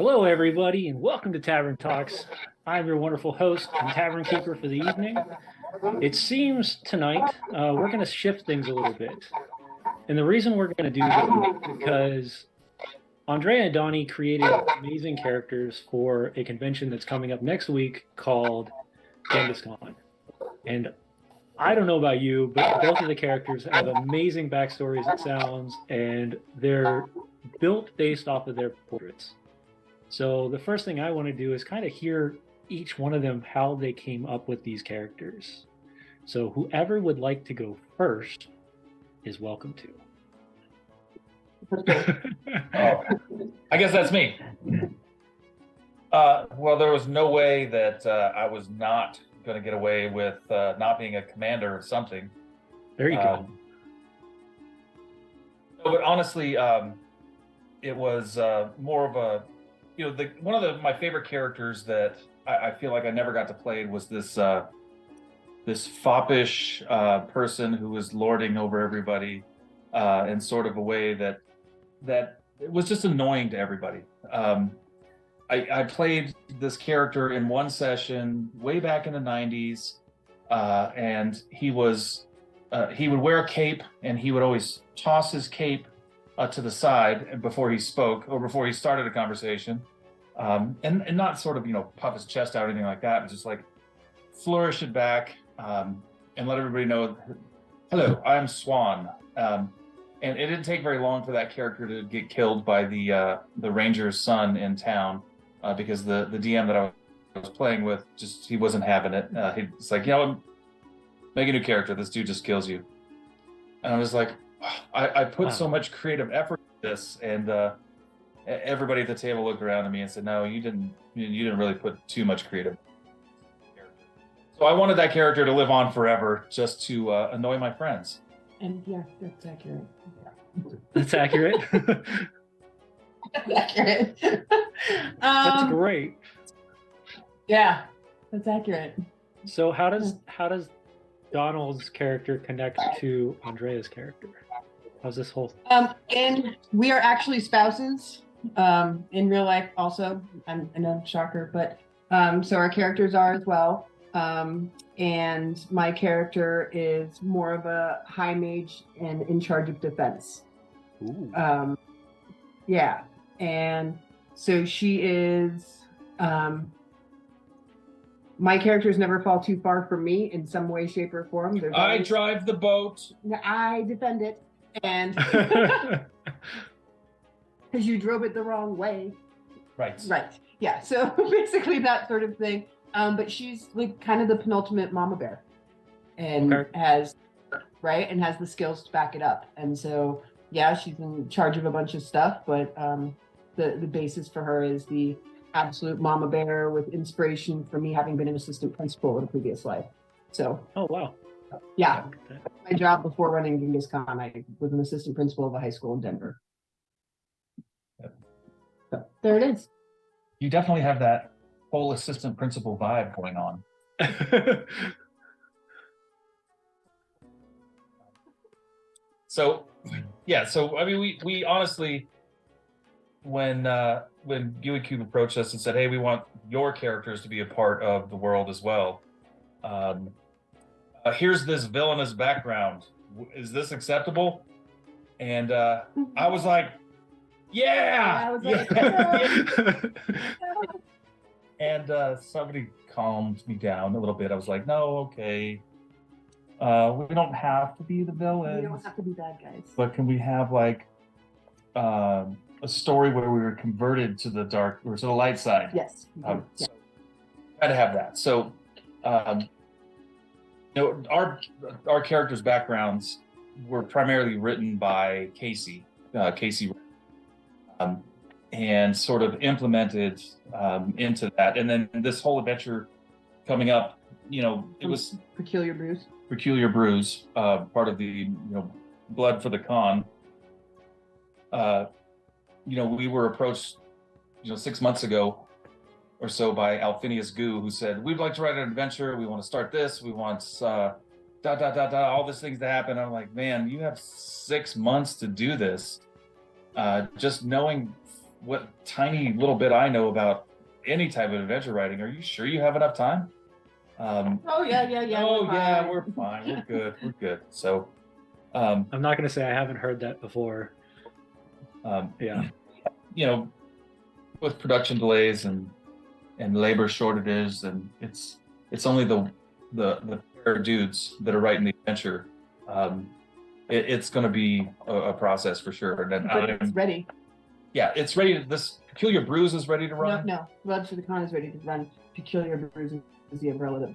Hello, everybody, and welcome to Tavern Talks. I'm your wonderful host and tavern keeper for the evening. It seems tonight we're going to shift things a little bit. And the reason we're going to do that is because Andrea and Donnie created amazing characters for a convention that's coming up next week called Genghiscon. And I don't know about you, but both of the characters have amazing backstories, it sounds, and they're built based off of their portraits. So the first thing I want to do is kind of hear each one of them how they came up with these characters. So whoever would like to go first is welcome to. Oh, I guess that's me. Well, there was no way that I was not going to get away with not being a commander or something. There you go. No, but honestly, it was more of a, one of my favorite characters that I feel like I never got to play was this foppish person who was lording over everybody in sort of a way that it was just annoying to everybody. I played this character in one session way back in the 90s, and he would wear a cape, and he would always toss his cape to the side before he spoke or before he started a conversation, and not sort of puff his chest out or anything like that, but just like flourish it back and let everybody know, hello, I'm Swan. And it didn't take very long for that character to get killed by the ranger's son in town, because the DM that I was playing with, he wasn't having it. He's like, make a new character. This dude just kills you. And I was like, I put so much creative effort into this, and everybody at the table looked around at me and said, no, you didn't really put too much creative. So I wanted that character to live on forever, just to annoy my friends. And yeah, that's accurate. That's accurate. That's accurate. That's great. Yeah, that's accurate. So how does Donald's character connect to Andrea's character? How's this whole? And we are actually spouses in real life. Also, I know, shocker, but so our characters are as well. And my character is more of a high mage and in charge of defense. Ooh. Yeah, and so she is. My characters never fall too far from me in some way, shape, or form. I drive the boat. I defend it, and because you drove it the wrong way. Right. Right. Yeah. So basically that sort of thing. But she's like kind of the penultimate mama bear, and has the skills to back it up. And so yeah, she's in charge of a bunch of stuff, but the basis for her is the absolute mama bear with inspiration from me having been an assistant principal in a previous life. So Oh wow. yeah, my job before running Genghiscon, I was an assistant principal of a high school in Denver. So there it is. You definitely have that whole assistant principal vibe going on. So I mean, we honestly, when Gooey Cube approached us and said, hey, we want your characters to be a part of the world as well, here's this villainous background, is this acceptable? And I was like, yeah. And somebody calmed me down a little bit. I was like, no, okay. We don't have to be the villains. We don't have to be bad guys. But can we have like a story where we were converted to the dark or to the light side? Yes. So try to have that. So our characters' backgrounds were primarily written by Casey. And sort of implemented into that. And then this whole adventure coming up, it was Peculiar Brews, part of the, Blood for the Con. We were approached, 6 months ago or so by Alphinius Goo, who said, we'd like to write an adventure. We want to start this. We want all these things to happen. I'm like, man, you have 6 months to do this. Just knowing what tiny little bit I know about any type of adventure writing, are you sure you have enough time? Oh yeah. Oh we're yeah, fine. we're fine. We're good. So, I'm not going to say I haven't heard that before. Yeah. You know, with production delays and labor shortages, and it's only the pair of dudes that are writing the adventure. It's going to be a process for sure. And then But it's ready. Yeah, it's ready. This Peculiar Brews is ready to run. No, Blood for the Con is ready to run. Peculiar Brews is the umbrella that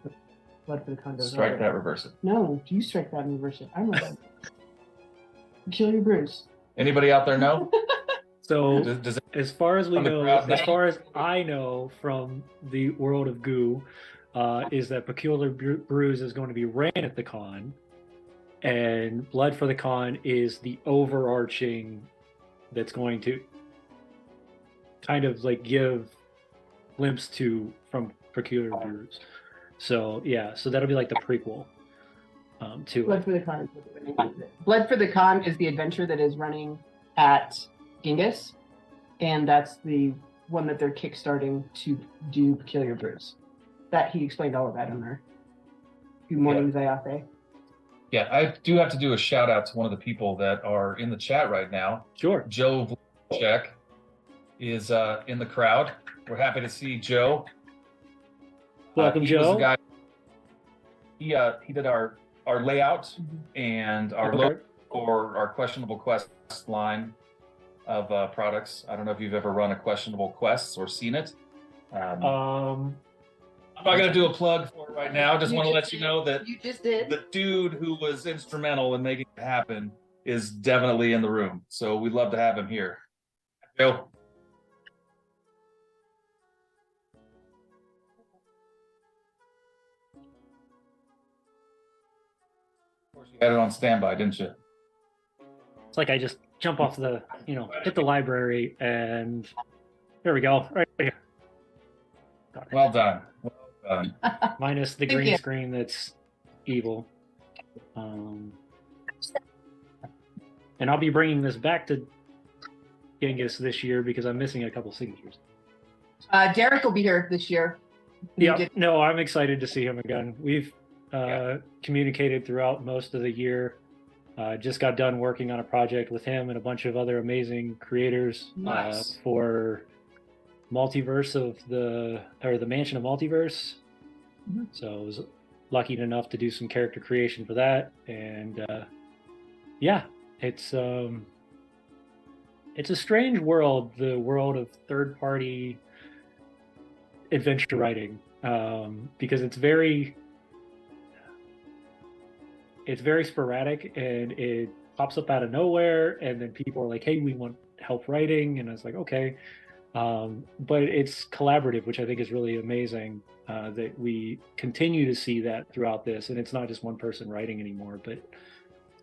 Blood for the Con goes Strike over. that, reverse it. No, you strike that and reverse it. I'm reverse. Peculiar Brews. Anybody out there know? So Does as far as we from the know, crowd as know? far as I know from the world of Goo, is that Peculiar Brews is going to be ran at the con, and Blood for the Con is the overarching that's going to kind of like give glimpse to from Peculiar Brews. So yeah, so that'll be like the prequel to Blood it. for the Con is what they're running. Blood for the Con is the adventure that is running at Genghis, and that's the one that they're kickstarting to do Peculiar Brews. That he explained all of that in there. Good morning, Zayafe. Yeah, I do have to do a shout out to one of the people that are in the chat right now. Sure. Joe Vlček is in the crowd. We're happy to see Joe. Welcome, he Joe. Was the guy. He did our layout and our logo for our questionable quest line of products. I don't know if you've ever run a questionable quests or seen it. I'm not going to do a plug for it right now. Just want to let you know that You just did. the dude who was instrumental in making it happen is definitely in the room. So we'd love to have him here. Joe. Of course, you had it on standby, didn't you? It's like I just jump off the, hit the library, and there we go, right here. Got it. Well done. Well done. Minus the Thank green you. screen that's evil. And I'll be bringing this back to Genghis this year because I'm missing a couple signatures. Derek will be here this year. Yeah, no, I'm excited to see him again. We've communicated throughout most of the year. Just got done working on a project with him and a bunch of other amazing creators Nice. for Multiverse of the Mansion of Multiverse. Mm-hmm. So I was lucky enough to do some character creation for that, and it's a strange world, the world of third-party adventure writing, because it's very sporadic and it pops up out of nowhere, and then people are like, hey, we want help writing, and I was like, okay. But it's collaborative, which I think is really amazing, that we continue to see that throughout this, and it's not just one person writing anymore, but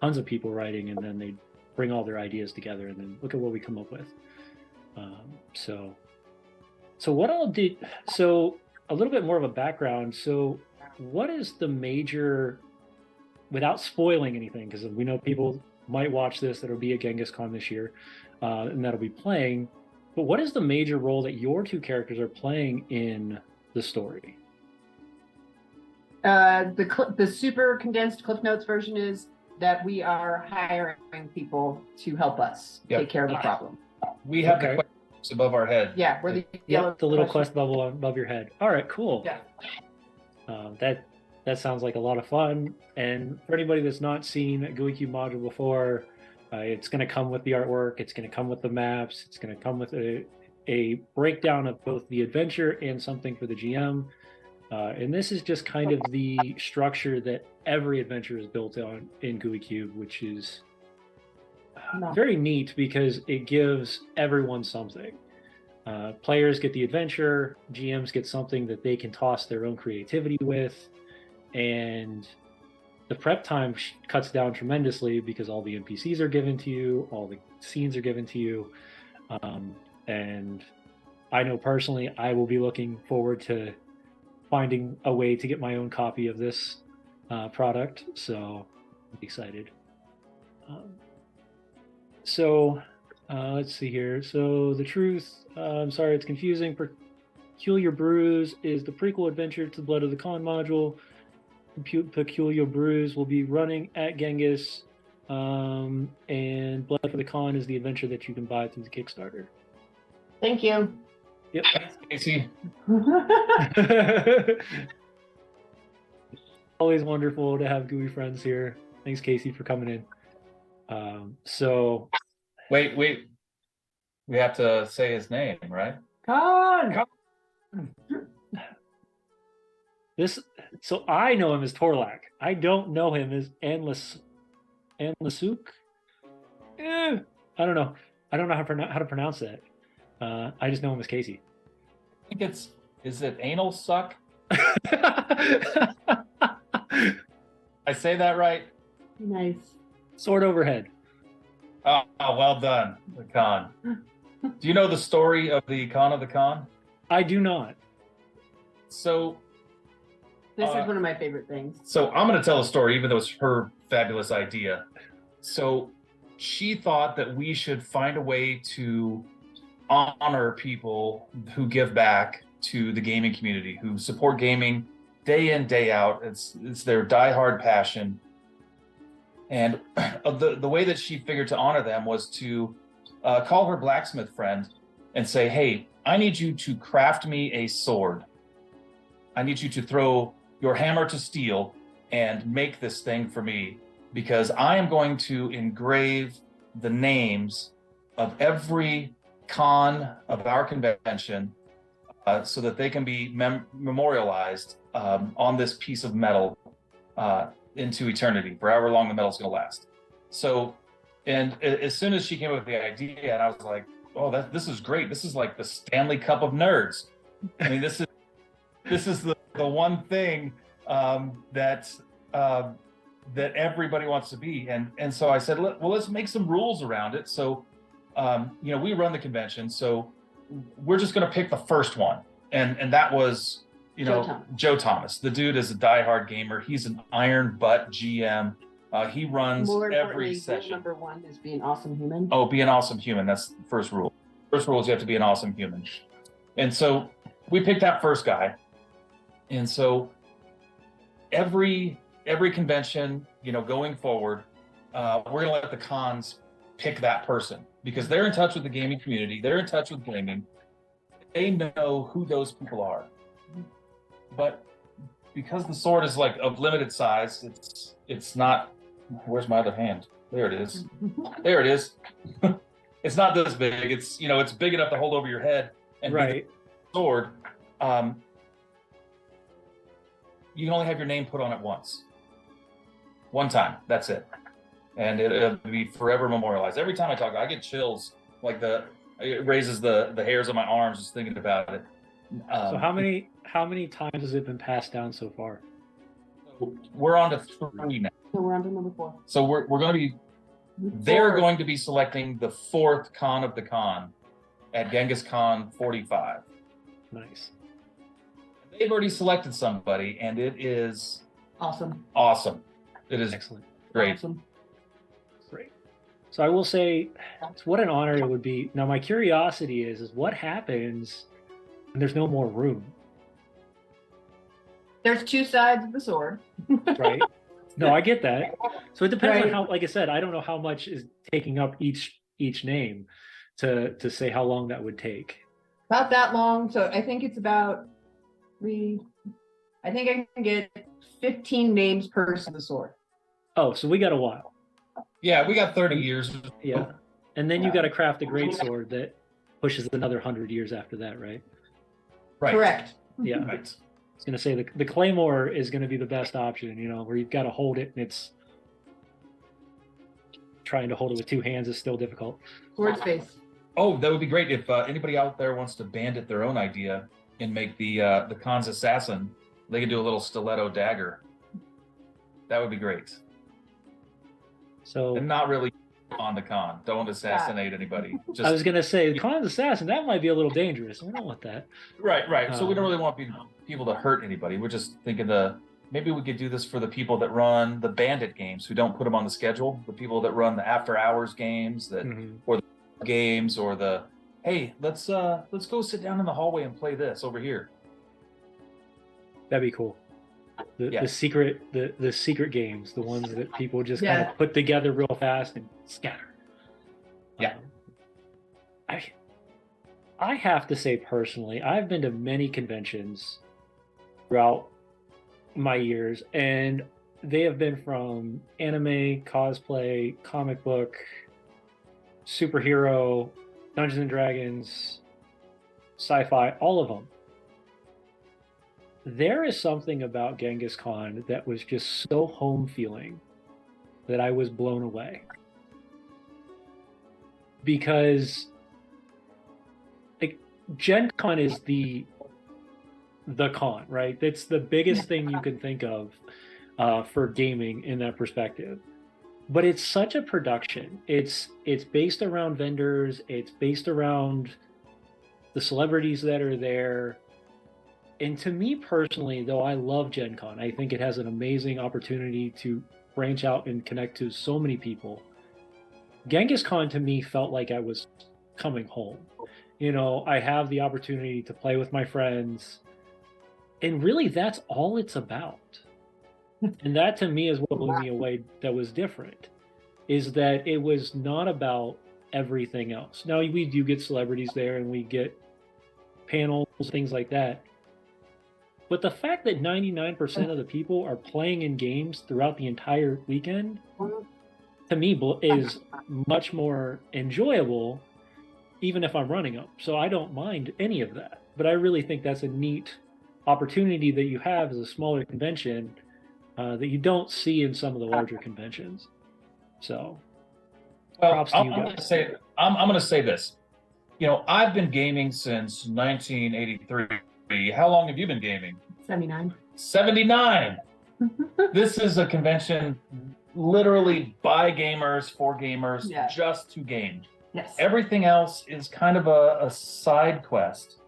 tons of people writing, and then they bring all their ideas together, and then look at what we come up with. So what I'll do, so a little bit more of a background. So what is the major, without spoiling anything, because we know people might watch this that'll be at Genghiscon this year, and that'll be playing, but what is the major role that your two characters are playing in the story? The super condensed Cliff Notes version is that we are hiring people to help us take care of the problem. We have the questions above our head. Yeah, we're the yellow the little question. quest bubble above your head. All right, cool. Yeah. That sounds like a lot of fun. And for anybody that's not seen a GUI Cube module before, it's going to come with the artwork. It's going to come with the maps. It's going to come with a breakdown of both the adventure and something for the GM. And this is just kind of the structure that every adventure is built on in GUI Cube, which is very neat because it gives everyone something. Players get the adventure, GMs get something that they can toss their own creativity with, and the prep time cuts down tremendously because all the NPCs are given to you, all the scenes are given to you, and I know personally I will be looking forward to finding a way to get my own copy of this product, so I'm excited. So Let's see here. So the truth, I'm sorry, it's confusing. Peculiar Brews is the prequel adventure to Blood of the Con module. Peculiar Brews will be running at Genghis, and Blood for the Con is the adventure that you can buy through the Kickstarter. Thank you. Yep. Thanks, Casey. Always wonderful to have GUI friends here. Thanks, Casey, for coming in. So Wait. We have to say his name, right? Con. So I know him as Torlak. I don't know him as Anlasuk. I don't know. I don't know how to pronounce that. I just know him as Casey. I think is it anal suck? I say that right? Nice. Sword overhead. Oh, well done, the con. Do you know the story of the Con of the Con? I do not. So This is one of my favorite things. So I'm going to tell a story, even though it's her fabulous idea. So she thought that we should find a way to honor people who give back to the gaming community, who support gaming day in, day out. It's their diehard passion. And the way that she figured to honor them was to call her blacksmith friend and say, hey, I need you to craft me a sword. I need you to throw your hammer to steel and make this thing for me, because I am going to engrave the names of every con of our convention so that they can be memorialized on this piece of metal into eternity, for however long the metal's going to last. So, and as soon as she came up with the idea, and I was like, oh, this is great. This is like the Stanley Cup of nerds. I mean, this is the one thing that everybody wants to be. And so I said, let's make some rules around it. So, we run the convention, so we're just going to pick the first one. And that was, Joe Thomas. The dude is a diehard gamer. He's an iron butt GM. He runs every session. Rule number one is be an awesome human. Oh, be an awesome human. That's the first rule. First rule is you have to be an awesome human. And so we picked that first guy. And so every convention, going forward, we're going to let the cons pick that person, because they're in touch with the gaming community. They're in touch with gaming. They know who those people are. But because the sword is like of limited size, it's not. Where's my other hand? There it is. There it is. It's not this big. It's it's big enough to hold over your head and right. Sword. You can only have your name put on it once. One time. That's it. And it'll be forever memorialized. Every time I talk, I get chills. Like it raises the hairs on my arms just thinking about it. So how many times has it been passed down so far? We're on to 3 now. So we're on to number 4. So we're going to be. They're going to be selecting the 4th con of the con at Genghiscon 45. Nice. They've already selected somebody, and it is awesome. Awesome. It is excellent. Great. Awesome. Great. So I will say, what an honor it would be. Now, my curiosity is what happens when there's no more room? There's 2 sides of the sword. Right. No, I get that. So it depends Right. on how, like I said, I don't know how much is taking up each name to say how long that would take. About that long. So I think it's about I think I can get 15 names per side of the sword. Oh, so we got a while. Yeah, we got 30 years. Yeah. And then you got to craft a great sword that pushes another 100 years after that, right? Right. Correct. Yeah. Right. I was going to say the Claymore is going to be the best option, where you've got to hold it, and it's trying to hold it with 2 hands is still difficult. Sword space. Oh, that would be great if anybody out there wants to bandit their own idea and make the con's assassin. They could do a little stiletto dagger. That would be great. So, and not really on the con. Don't assassinate anybody. I was going to say, the con's assassin, that might be a little dangerous. We don't want that. Right. So we don't really want people to hurt anybody. We're just thinking maybe we could do this for the people that run the bandit games who don't put them on the schedule, the people that run the after hours games or the games or the, hey, let's go sit down in the hallway and play this over here. That'd be cool. The secret games, the ones that people just kind of put together real fast and scatter. Yeah. I have to say personally, I've been to many conventions throughout my years, and they have been from anime, cosplay, comic book, superhero, Dungeons and Dragons, sci-fi, all of them. There is something about Genghiscon that was just so home feeling that I was blown away. Because like, Gen Con is the con, right? That's the biggest thing you can think of for gaming in that perspective. But it's such a production. It's based around vendors. It's based around the celebrities that are there. And to me personally, though I love Gen Con, I think it has an amazing opportunity to branch out and connect to so many people. Genghiscon to me felt like I was coming home. You know, I have the opportunity to play with my friends. And really, that's all it's about. And that to me is what blew me away that was different, is that it was not about everything else. Now, we do get celebrities there and we get panels, things like that. But the fact that 99% of the people are playing in games throughout the entire weekend, to me, is much more enjoyable, even if I'm running them. So I don't mind any of that. But I really think that's a neat opportunity that you have as a smaller convention that you don't see in some of the larger conventions. So, props to you guys. I'm going to say this. You know, I've been gaming since 1983. How long have you been gaming? 79. 79. This is a convention literally by gamers, for gamers, just to game. Yes. Everything else is kind of a side quest.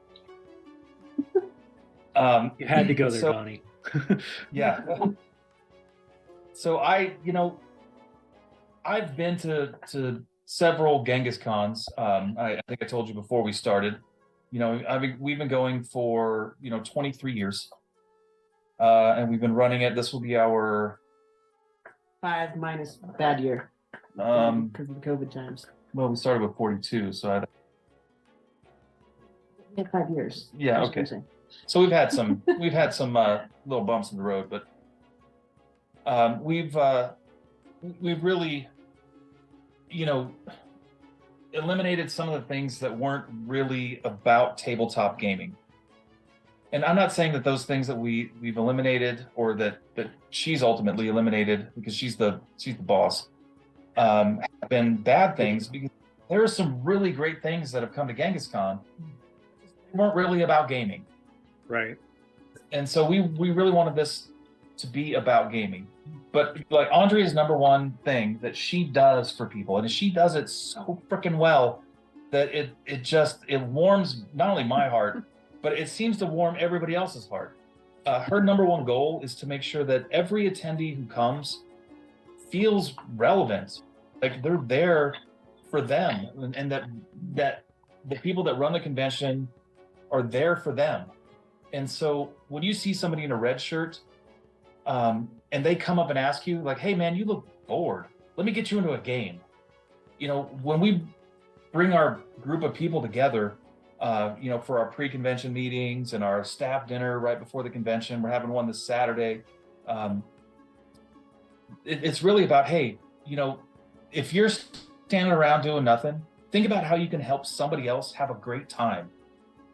You had to go there, Donnie. Yeah. So I've been to several Genghiscons. I think I told you before we started. You know, we've been going for 23 years, and we've been running it. This will be our 5 minus bad year because of the COVID times. Well, we started with 42, so We had 5 years. Yeah, okay. So we've had some little bumps in the road, but we've really, eliminated some of the things that weren't really about tabletop gaming. And I'm not saying that those things that we've eliminated or that she's ultimately eliminated because she's the boss have been bad things, because there are some really great things that have come to Genghiscon. They weren't really about gaming. Right. And so we really wanted this to be about gaming. But like Andrea's number one thing that she does for people, and she does it so freaking well that it warms not only my heart, but it seems to warm everybody else's heart. Her number one goal is to make sure that every attendee who comes feels relevant, like they're there for them, and that the people that run the convention are there for them. And so when you see somebody in a red shirt, and they come up and ask you, like, hey, man, you look bored. Let me get you into a game. When we bring our group of people together, for our pre-convention meetings and our staff dinner right before the convention, we're having one this Saturday. It's really about, hey, if you're standing around doing nothing, think about how you can help somebody else have a great time,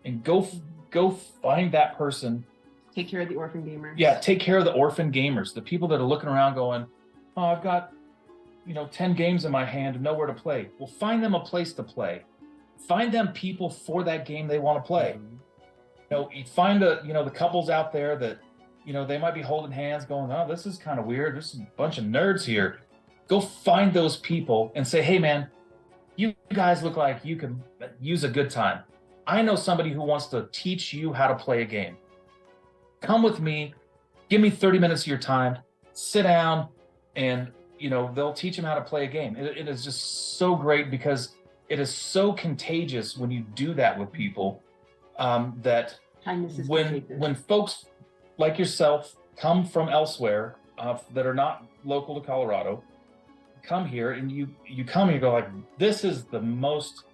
and go find that person. Take care of the orphan gamers. Yeah, take care of the orphan gamers, the people that are looking around going, oh, I've got, 10 games in my hand and nowhere to play. Well, find them a place to play. Find them people for that game they want to play. You find the couples out there that, they might be holding hands going, oh, this is kind of weird. There's a bunch of nerds here. Go find those people and say, hey, man, you guys look like you can use a good time. I know somebody who wants to teach you how to play a game. Come with me, give me 30 minutes of your time, sit down, and they'll teach them how to play a game. It is just so great, because so contagious when you do that with people, that Kindness is when contagious. folks like yourself come from elsewhere, that are not local to Colorado, come here, and you come and you go like, this is the most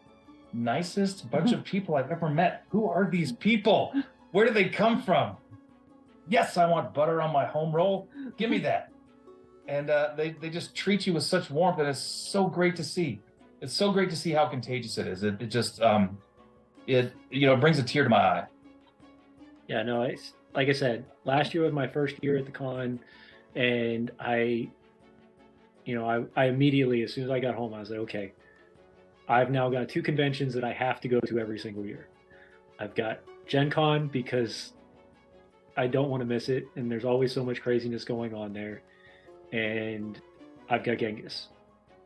nicest bunch of people I've ever met. Who are these people? Where do they come from? Yes, I want butter on my home roll. Give me that. And they just treat you with such warmth, and it's so great to see. It's so great to see how contagious it is. It just it brings a tear to my eye. Yeah, no, it's like I said, last year was my first year at the con, and I immediately, as soon as I got home, I was like, okay, I've now got 2 conventions that I have to go to every single year. I've got Gen Con because I don't want to miss it, and there's always so much craziness going on there. And I've got Genghis.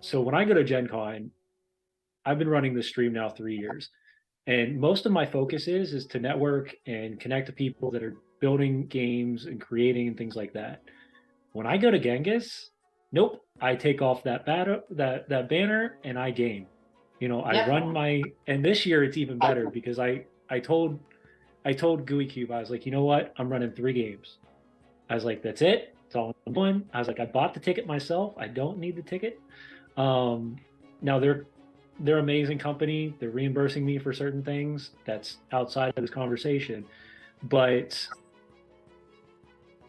So when I go to Gen Con, I've been running this stream now 3 years. And most of my focus is to network and connect to people that are building games and creating and things like that. When I go to Genghis, nope, I take off that banner and I game. I run my, and this year it's even better because I told Gooey Cube, I was like, you know what? I'm running 3 games. I was like, that's it. It's all in one. I was like, I bought the ticket myself. I don't need the ticket. Now they're amazing company. They're reimbursing me for certain things. That's outside of this conversation. But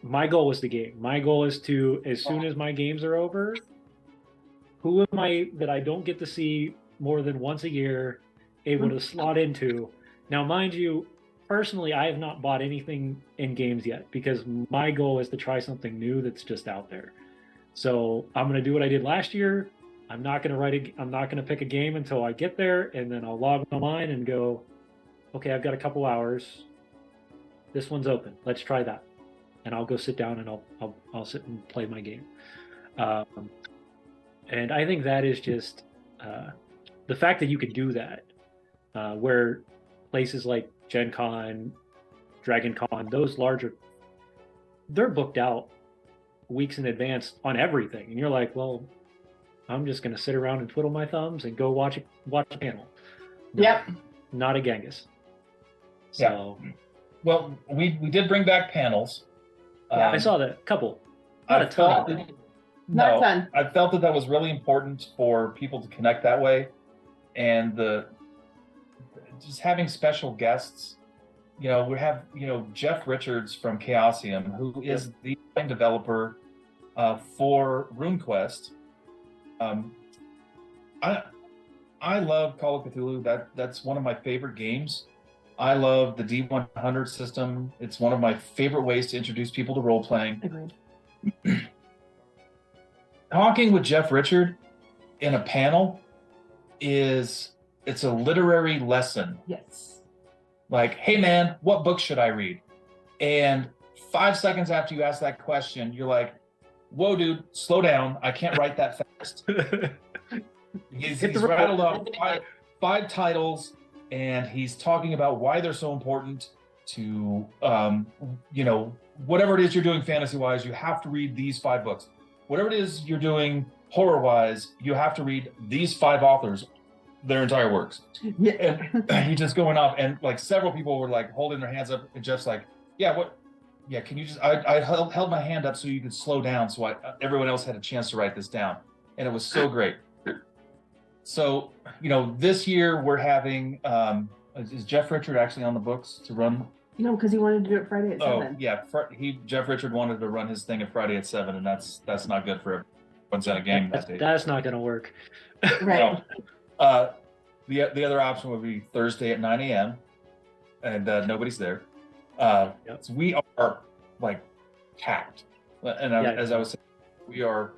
my goal is the game. My goal is to, as soon as my games are over, who am I that I don't get to see more than once a year, able to slot into? Now, mind you, personally, I have not bought anything in games yet because my goal is to try something new that's just out there. So I'm going to do what I did last year. I'm not going to pick a game until I get there, and then I'll log online and go, okay, I've got a couple hours. This one's open. Let's try that. And I'll go sit down and I'll sit and play my game. And I think that is just the fact that you could do that, where places like Gen Con, Dragon Con, those larger, they're booked out weeks in advance on everything. And you're like, well, I'm just going to sit around and twiddle my thumbs and go watch a panel. No, Yep. Not a Genghis. So, yeah. Well, we did bring back panels. Yeah, I saw that. Couple. Not a ton. Not a ton. I felt that was really important for people to connect that way, and just having special guests. We have Jeff Richards from Chaosium, who is the game developer for RuneQuest. I love Call of Cthulhu. That's one of my favorite games. I love the D100 system. It's one of my favorite ways to introduce people to role playing. Agreed. Talking with Jeff Richard in a panel it's a literary lesson. Yes. Like, hey man, what book should I read? And 5 seconds after you ask that question, you're like, whoa, dude, slow down. I can't write that fast. He's rattled off five titles, and he's talking about why they're so important to, whatever it is you're doing fantasy-wise, you have to read these 5 books. Whatever it is you're doing horror-wise, you have to read these 5 authors, their entire works. Yeah. And he's just going off, and like several people were like holding their hands up, and Jeff's like, can you just, I held my hand up so you could slow down, so everyone else had a chance to write this down. And it was so great. So, this year we're having, is Jeff Richard actually on the books to run? Because he wanted to do it Friday at 7. Oh, yeah. Jeff Richard wanted to run his thing at Friday at 7, and that's not good for everyone's in a game that day. That's not going to work. Right. No. The other option would be Thursday at 9 a.m. and nobody's there. So we are like packed, and as I was saying, we are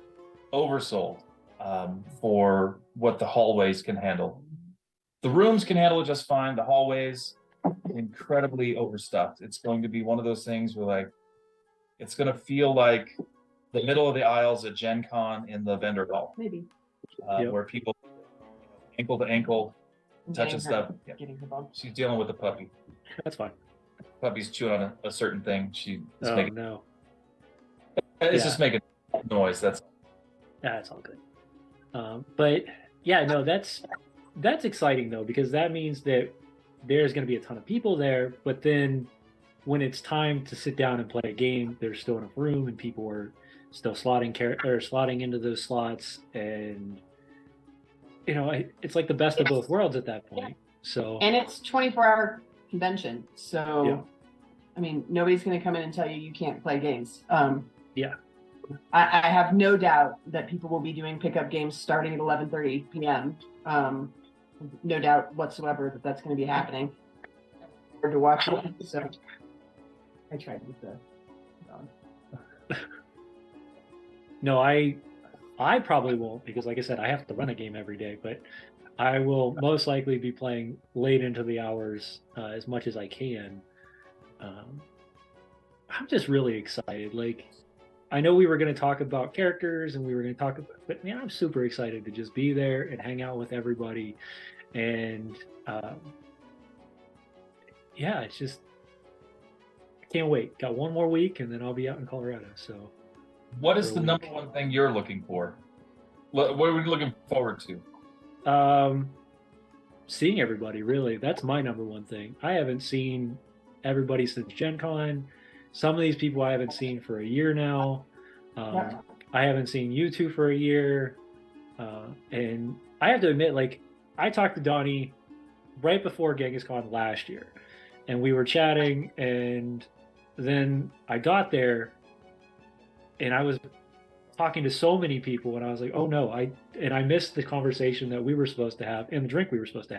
oversold for what the hallways can handle. The rooms can handle it just fine. The hallways, incredibly overstuffed. It's going to be one of those things where it's going to feel like the middle of the aisles at Gen Con in the vendor hall. Maybe. Where people ankle to ankle touching stuff. Getting her bump. She's dealing with a puppy. That's fine. Puppy's chewing on a certain thing. No. It's just making noise. That's all good. But yeah, no, that's that's exciting though, because that means that there's going to be a ton of people there, but then when it's time to sit down and play a game, there's still enough room and people are still slotting into those slots, and it's like the best of both worlds at that point. So and it's 24-hour convention, so yeah. I mean, nobody's going to come in and tell you can't play games. Yeah. I have no doubt that people will be doing pickup games starting at 11:30 p.m. No doubt whatsoever that that's going to be happening. Or to watch it. So I tried with the. No, I probably won't, because like I said, I have to run a game every day, but I will most likely be playing late into the hours as much as I can. I'm just really excited. Like, I know we were going to talk about characters and we were going to talk about, but man, I'm super excited to just be there and hang out with everybody. And yeah, it's just, I can't wait. Got one more week and then I'll be out in Colorado. So what is the number one thing you're looking for? What are we looking forward to? Seeing everybody, really. That's my number one thing. I haven't seen everybody since Gen Con. Some of these people I haven't seen for a year now. I haven't seen you two for a year. And I have to admit, like, I talked to Donnie right before Genghiscon last year, and we were chatting, and then I got there and I was talking to so many people, and I was like, oh no, I missed the conversation that we were supposed to have and the drink we were supposed to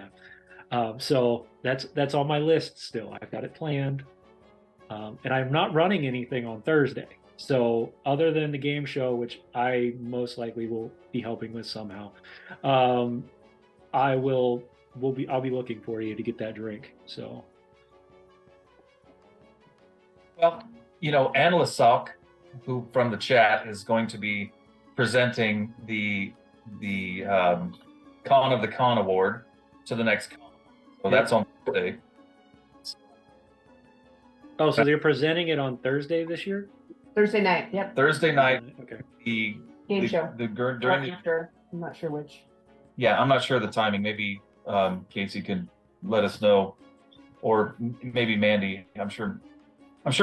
have. So that's on my list still. I've got it planned. And I'm not running anything on Thursday. So other than the game show, which I most likely will be helping with somehow, I'll be looking for you to get that drink. So, well, Analyst Salk, who from the chat is going to be presenting the Con of the Con award to the next con. So that's on Thursday. Oh, so they're presenting it on Thursday this year? Thursday night. Yep. Thursday night. Okay. The game show. During after. I'm not sure which. Yeah, I'm not sure the timing. Maybe Casey can let us know, or maybe Mandy. I'm sure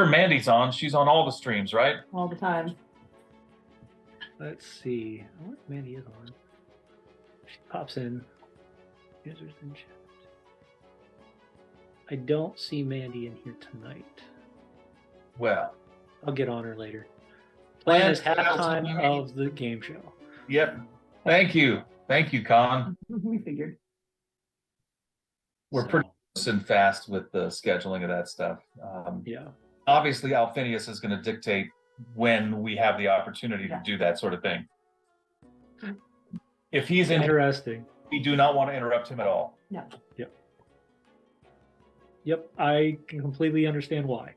Mandy's on. She's on all the streams, right? All the time. Let's see. I wonder if Mandy is on. She pops in. Users in chat. I don't see Mandy in here tonight. Well, I'll get on her later. Plan is halftime of the game show. Yep. Thank you, Con. We figured. We're pretty close and fast with the scheduling of that stuff. Yeah. Obviously, Alphinius is going to dictate when we have the opportunity to do that sort of thing. If he's interesting, we do not want to interrupt him at all. No. Yep, I can completely understand why.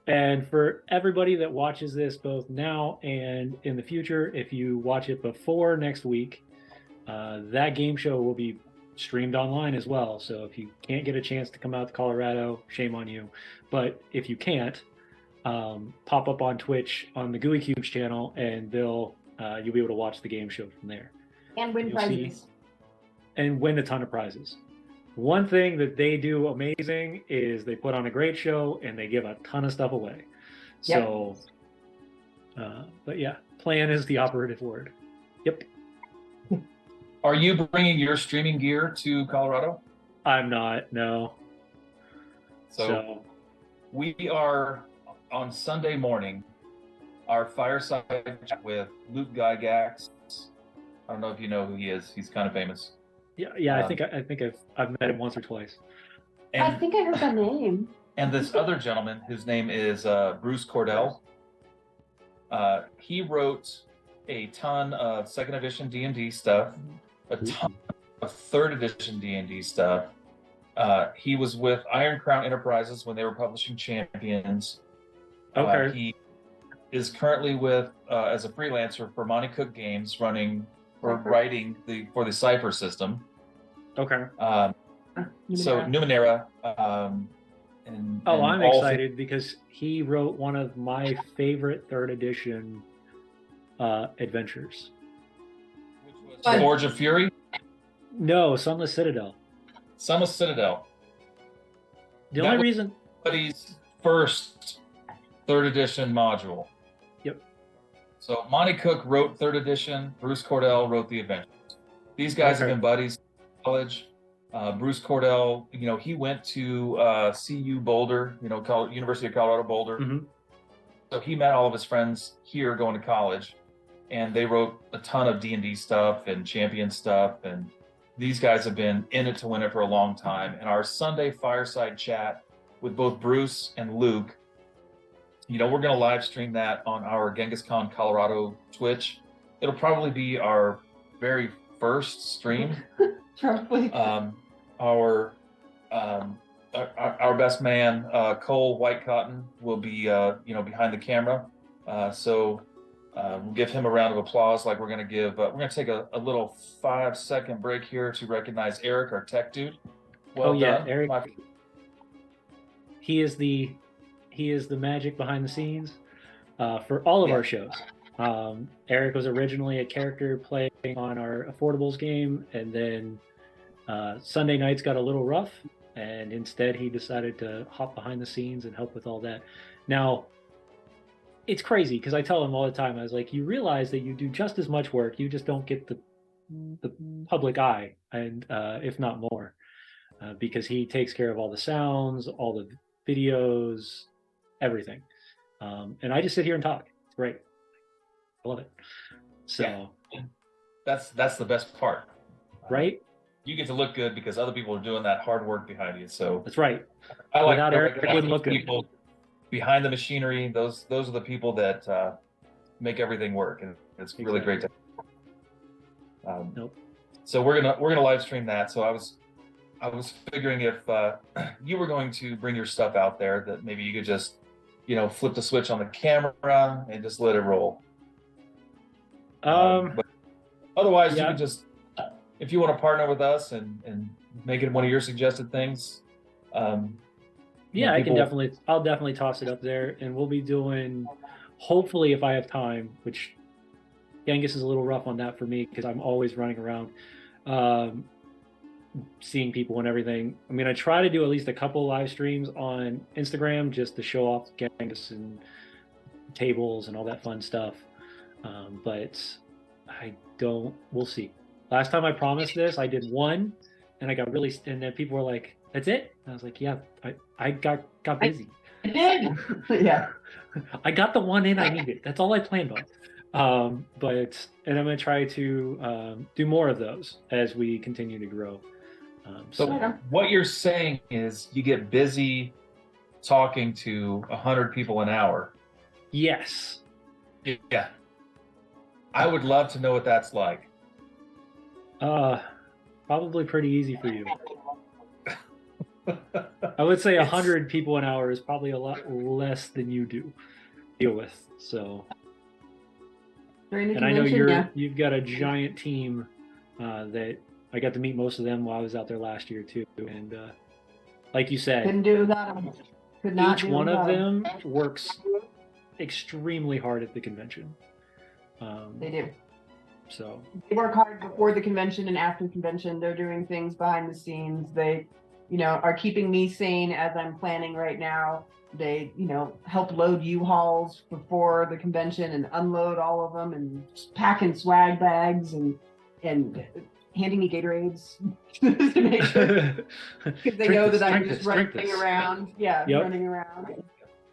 And for everybody that watches this both now and in the future, if you watch it before next week, that game show will be streamed online as well. So if you can't get a chance to come out to Colorado, shame on you. But if you can't, pop up on Twitch on the Gooey Cubes channel, and you'll be able to watch the game show from there. And win prizes. And win a ton of prizes. One thing that they do amazing is they put on a great show and they give a ton of stuff away. Yep. So, but yeah, plan is the operative word. Yep. Are you bringing your streaming gear to Colorado? I'm not, no. So we are on Sunday morning, our fireside chat with Luke Gygax. I don't know if you know who he is. He's kind of famous. Yeah. I think I've met him once or twice. And, I think I heard that name. And this other gentleman, his name is Bruce Cordell. He wrote a ton of second edition D&D stuff, a ton of third edition D&D stuff. He was with Iron Crown Enterprises when they were publishing Champions. Okay. He is currently with as a freelancer for Monty Cook Games, running or writing for the Cypher system. Okay. So Numenera. I'm excited because he wrote one of my favorite third edition adventures. Which was Forge of Fury? No, Sunless Citadel. Sunless Citadel. The That only was reason. somebody's first third edition module. Yep. So Monty Cook wrote third edition. Bruce Cordell wrote the Adventures. These guys have Okay. been buddies in college. Bruce Cordell, he went to CU Boulder, University of Colorado Boulder. Hmm. So he met all of his friends here going to college, and they wrote a ton of D&D stuff and Champion stuff. And these guys have been in it to win it for a long time. And our Sunday fireside chat with both Bruce and Luke, we're going to live stream that on our Genghiscon Colorado Twitch. It'll probably be our very first stream. Probably. Our best man, Cole White Cotton, will be behind the camera. So we'll give him a round of applause. Like we're going to take a little 5-second break here to recognize Eric, our tech dude. Well done, Eric. He is the magic behind the scenes for all of our shows. Eric was originally a character playing on our Affordables game, and then Sunday nights got a little rough, and instead he decided to hop behind the scenes and help with all that. Now, it's crazy because I tell him all the time, I was like, you realize that you do just as much work, you just don't get the public eye, and if not more, because he takes care of all the sounds, all the videos, everything. And I just sit here and talk. It's great. I love it. So that's the best part. Right? You get to look good because other people are doing that hard work behind you. So that's right. I like Without Eric, it wouldn't look good. People behind the machinery, those are the people that make everything work, and it's really great to. Nope. So we're gonna live stream that. So I was figuring if you were going to bring your stuff out there, that maybe you could just flip the switch on the camera and just let it roll. But otherwise, you could just, if you want to partner with us and make it one of your suggested things. I can I'll definitely toss it up there, and we'll be doing, hopefully if I have time, which Genghis is a little rough on that for me because I'm always running around seeing people and everything. I mean, I try to do at least a couple live streams on Instagram just to show off Genghis and tables and all that fun stuff. But we'll see. Last time I promised this, I did one, and and then people were like, "That's it?" And I was like, "Yeah, I got busy." I did. Yeah. I got the one in I needed. That's all I planned on. And I'm gonna try to do more of those as we continue to grow. So what you're saying is you get busy talking to 100 people an hour. Yes. Yeah. I would love to know what that's like. Probably pretty easy for you. I would say 100 people an hour is probably a lot less than you deal with. So, and I know you've got a giant team that I got to meet most of them while I was out there last year too. And like you said, couldn't do that. Each one of them works extremely hard at the convention. They do. So they work hard before the convention and after the convention. They're doing things behind the scenes. They, are keeping me sane as I'm planning right now. They, help load U-Hauls before the convention and unload all of them and packing swag bags and handing me Gatorades to make sure, because they know that I'm just running around. Yeah, yep. Running around.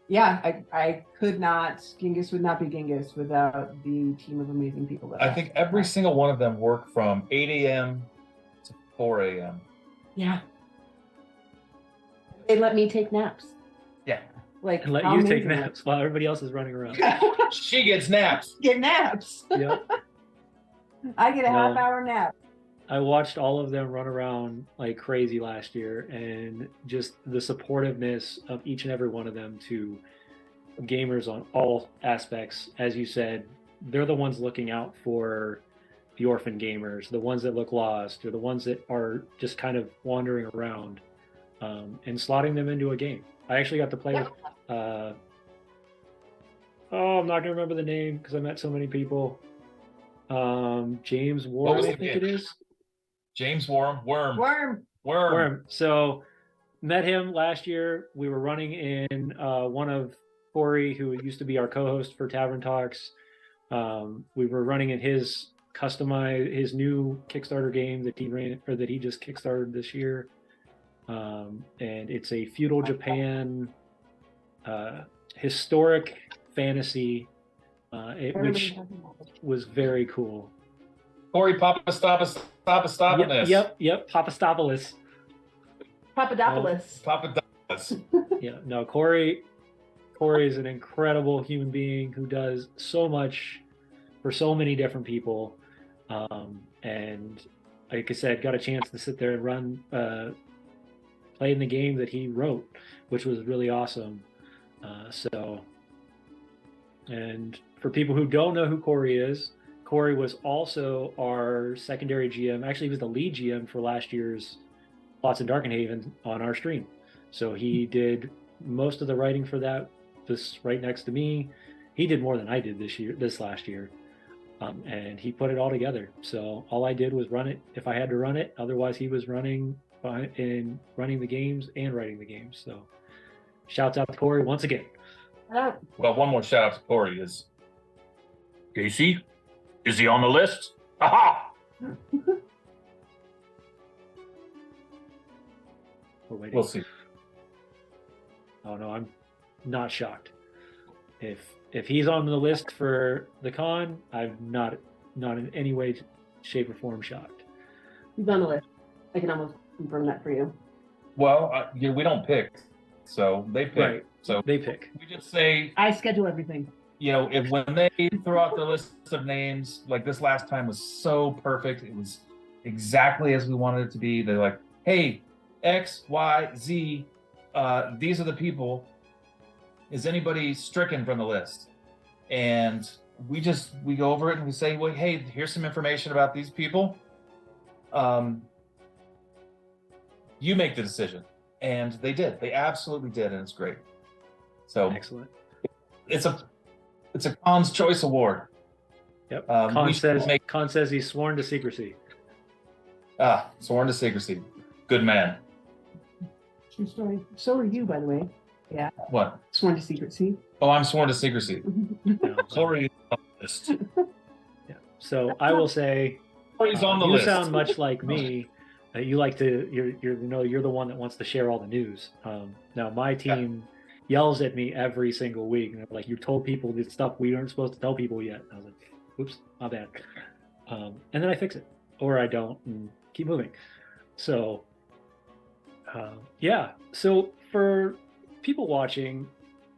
Yeah, I could not. Genghis would not be Genghis without the team of amazing people. That I think every single one of them work from 8 a.m. to 4 a.m. Yeah. They let me take naps. Yeah. Like, and let you take naps while everybody else is running around. She gets naps. Get naps. Yep. I get a half-hour nap. I watched all of them run around like crazy last year, and just the supportiveness of each and every one of them to gamers on all aspects. As you said, they're the ones looking out for the orphan gamers, the ones that look lost, or the ones that are just kind of wandering around, and slotting them into a game. I actually got to play with, I'm not going to remember the name because I met so many people. James Ward, I think it is. James Worm. Worm. So met him last year. We were running in one of Corey, who used to be our co-host for Tavern Talks. We were running in his new Kickstarter game that he ran, or that he just kickstarted this year. And it's a feudal Japan historic fantasy, which was very cool. Corey Papastapolis. Yep, Papastopoulos. Papadopoulos. Yeah, no, Corey is an incredible human being who does so much for so many different people. And like I said, got a chance to sit there and run, play in the game that he wrote, which was really awesome. And for people who don't know who Corey is, Corey was also our secondary GM. Actually, he was the lead GM for last year's Plots in Darkenhaven on our stream. So he did most of the writing for that. This right next to me. He did more than I did this last year. And he put it all together. So all I did was run it if I had to run it. Otherwise, he was running the games and writing the games. So shouts out to Corey once again. Well, one more shout out to Corey is Casey, is he on the list? Aha! We'll see. Oh no, I'm not shocked. If he's on the list for the con, I'm not in any way, shape, or form shocked. He's on the list. I can almost confirm that for you. Well, we don't pick, so they pick. Right. So they pick. We just say, I schedule everything. If when they throw out the list of names, like this last time was so perfect, it was exactly as we wanted it to be. They're like, hey, X, Y, Z, these are the people. Is anybody stricken from the list? And we go over it and we say, well, hey, here's some information about these people. You make the decision. And they did. They absolutely did, and it's great. So excellent. It's a Con's Choice Award. Yep. Con says he's sworn to secrecy. Sworn to secrecy. Good man. True story. So are you, by the way. Yeah. What? Sworn to secrecy. Oh, I'm sworn to secrecy. Corey is on the list. Yeah. So I will say, Corey's on the you list. sound much like me. You like to. You're the one that wants to share all the news. Now my team yells at me every single week, and they're like, "You told people this stuff we aren't supposed to tell people yet." And I was like, "Oops, my bad." And then I fix it, or I don't, and keep moving. So, yeah. So for people watching,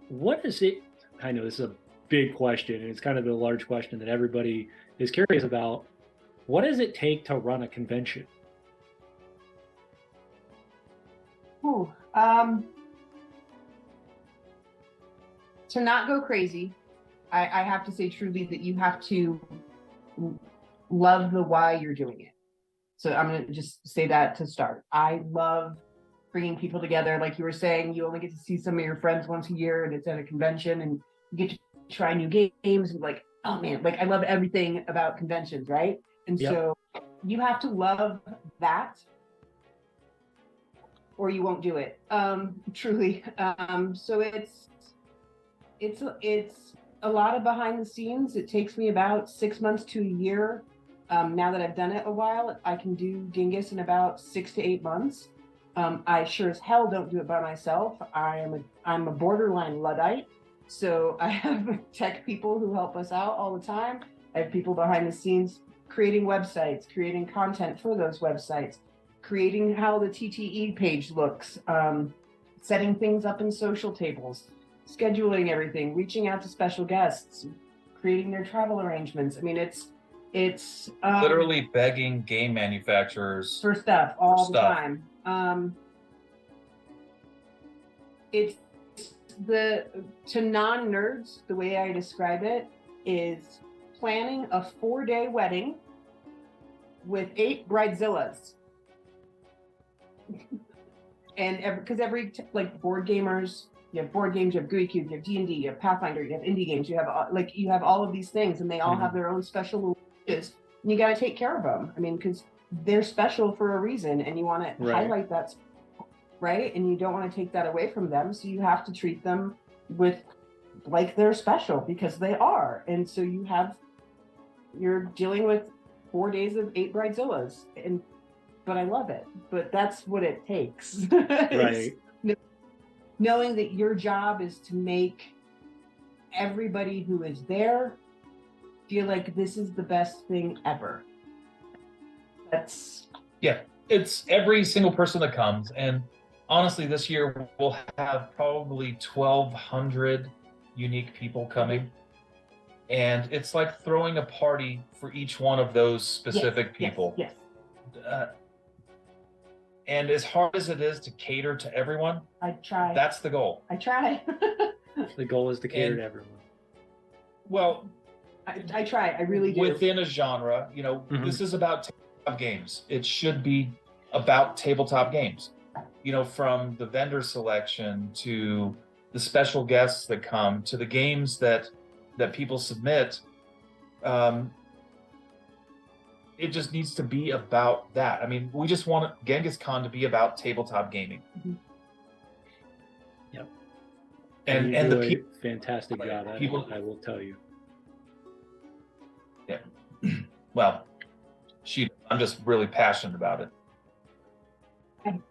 what is it? I know this is a big question, and it's kind of the large question that everybody is curious about. What does it take to run a convention? Ooh, to not go crazy, I have to say truly that you have to love the why you're doing it. So I'm going to just say that to start. I love bringing people together. Like you were saying, you only get to see some of your friends once a year, and it's at a convention, and you get to try new games. And like, oh man, like I love everything about conventions, right? And so you have to love that, or you won't do it. Truly. So it's a lot of behind the scenes. It takes me about 6 months to a year. Now that I've done it a while, I can do Genghis in about 6 to 8 months. I sure as hell don't do it by myself. I'm a borderline Luddite. So I have tech people who help us out all the time. I have people behind the scenes creating websites, creating content for those websites, creating how the TTE page looks, setting things up in social tables, scheduling everything, reaching out to special guests, creating their travel arrangements. I mean, it's literally begging game manufacturers for stuff all the time. It's to non-nerds, the way I describe it is planning a 4-day wedding with 8 bridezillas. And every board gamers, you have board games, you have GUI Cube, you have D&D, you have Pathfinder, you have indie games, you have all of these things, and they all have their own special rules, and you got to take care of them. I mean, because they're special for a reason, and you want to Right. highlight that, right? And you don't want to take that away from them, so you have to treat them with like they're special, because they are. And so you're dealing with 4 days of 8 bridezillas, but I love it. But that's what it takes. Right. Knowing that your job is to make everybody who is there feel like this is the best thing ever. That's It's every single person that comes, and honestly, this year we'll have probably 1,200 unique people coming, and it's like throwing a party for each one of those specific people. Yes. And as hard as it is to cater to everyone, I try. that's the goal. I try. The goal is to cater And- to everyone. Well, I try. I really do. within a genre, Mhm. this is about tabletop games. It should be about tabletop games. From the vendor selection to the special guests that come to the games that people submit. It just needs to be about that. I mean, we just want Genghiscon to be about tabletop gaming. Mhm. Yep. And you the do a people. fantastic job at people- it, I will tell you. Well, I'm just really passionate about it.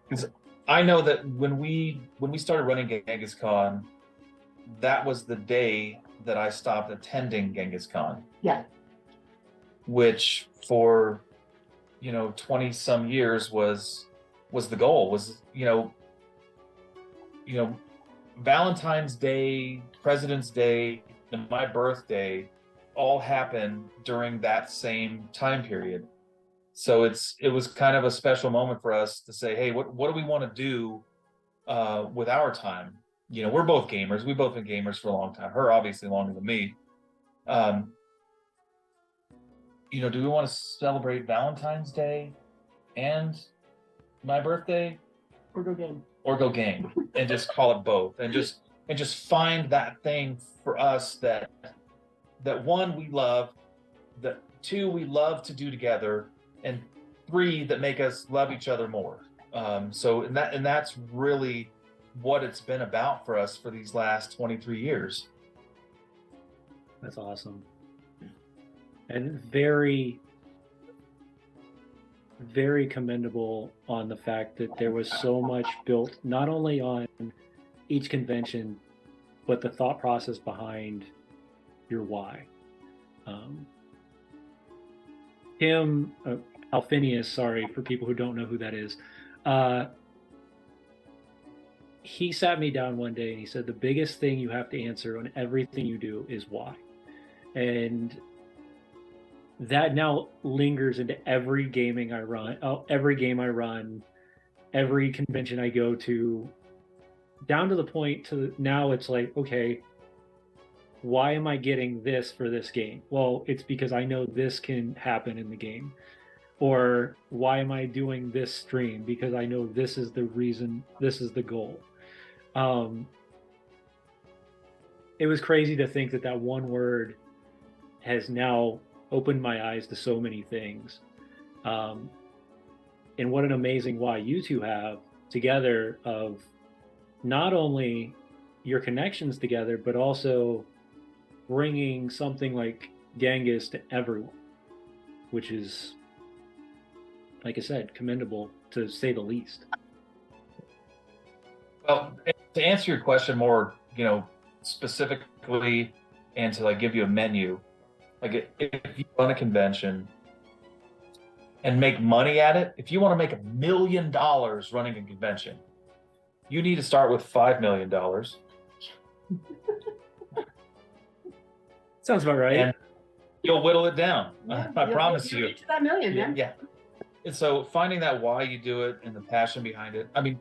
Because I know that when we started running Genghiscon, that was the day that I stopped attending Genghiscon. Yeah. Which for 20 some years was the goal, was Valentine's Day, President's Day, and my birthday all happened during that same time period. So it was kind of a special moment for us to say, hey, what do we want to do with our time? We're both gamers. We've both been gamers for a long time. Her obviously longer than me. Do we want to celebrate Valentine's Day and my birthday, Or go game. and just call it both, and just find that thing for us that one, we love, that two, we love to do together, and three, that make us love each other more. And that's really what it's been about for us for these last 23 years. That's awesome. And very, very commendable on the fact that there was so much built, not only on each convention, but the thought process behind your why. Tim Alphinius, sorry for people who don't know who that is, he sat me down one day and he said, the biggest thing you have to answer on everything you do is why. And that now lingers into every game I run, every convention I go to, down to the point to now it's like, okay, why am I getting this for this game? Well, it's because I know this can happen in the game. Or why am I doing this stream? Because I know this is the reason, this is the goal. It was crazy to think that one word has now opened my eyes to so many things. And what an amazing why you two have together, of not only your connections together, but also bringing something like Genghis to everyone, which is, like I said, commendable to say the least. Well, to answer your question more, specifically, and to give you a menu, if you run a convention and make money at it, if you want to make $1 million running a convention, you need to start with $5 million. Sounds about right. And you'll whittle it down. Yeah, I promise you'll you. get to that million, man. Yeah. And so finding that why you do it and the passion behind it. I mean,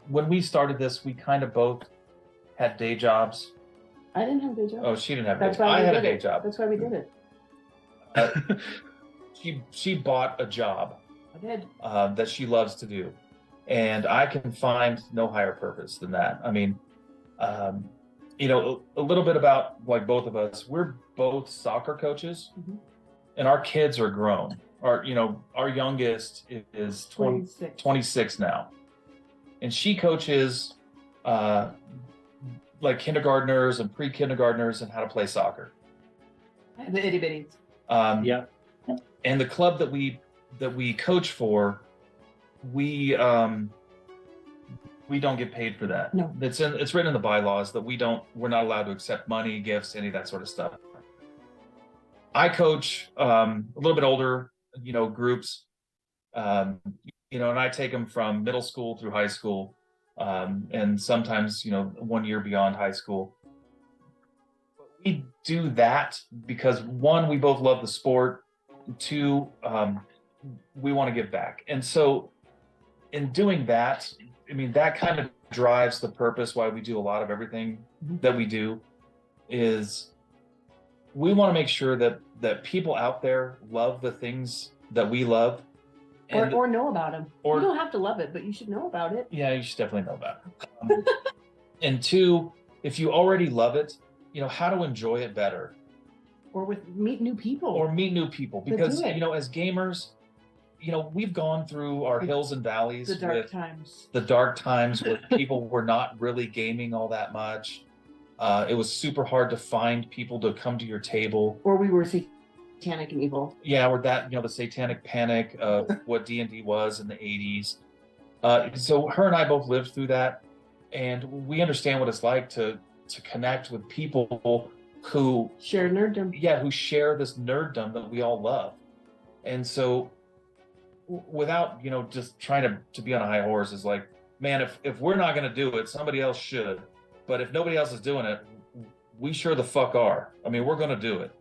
when we started this, we kind of both had day jobs. I didn't have a day job. Oh, she didn't have a day That's job. why I we had a did day it. job. That's why we did it. She bought a job I did. that she loves to do. And I can find no higher purpose than that. I mean, a little bit about both of us. We're both soccer coaches. Mhm. and our kids are grown. Our youngest is 26 now, and she coaches like kindergartners and pre-kindergartners and how to play soccer. The itty bitties. Yeah. And the club that we coach for, we don't get paid for that. No. It's written in the bylaws that we're not allowed to accept money, gifts, any of that sort of stuff. I coach a little bit older, groups, and I take them from middle school through high school, and sometimes, 1 year beyond high school. We do that because, one, we both love the sport. Two, we want to give back. And so in doing that, that kind of drives the purpose why we do a lot of everything that we do, is we want to make sure that people out there love the things that we love. Or know about them. You don't have to love it, but you should know about it. Yeah, you should definitely know about it. And two, if you already love it, how to enjoy it better. Or meet new people. Because, as gamers, we've gone through our hills and valleys. The dark times where people were not really gaming all that much. It was super hard to find people to come to your table. Or we were satanic and evil. Yeah, or that, the satanic panic of what D&D was in the 80s. So her and I both lived through that, and we understand what it's like to connect with people who share nerddom. Yeah, who share this nerddom that we all love. And so without, just trying to be on a high horse, is like, man, if we're not going to do it, somebody else should. But if nobody else is doing it, we sure the fuck are. We're going to do it.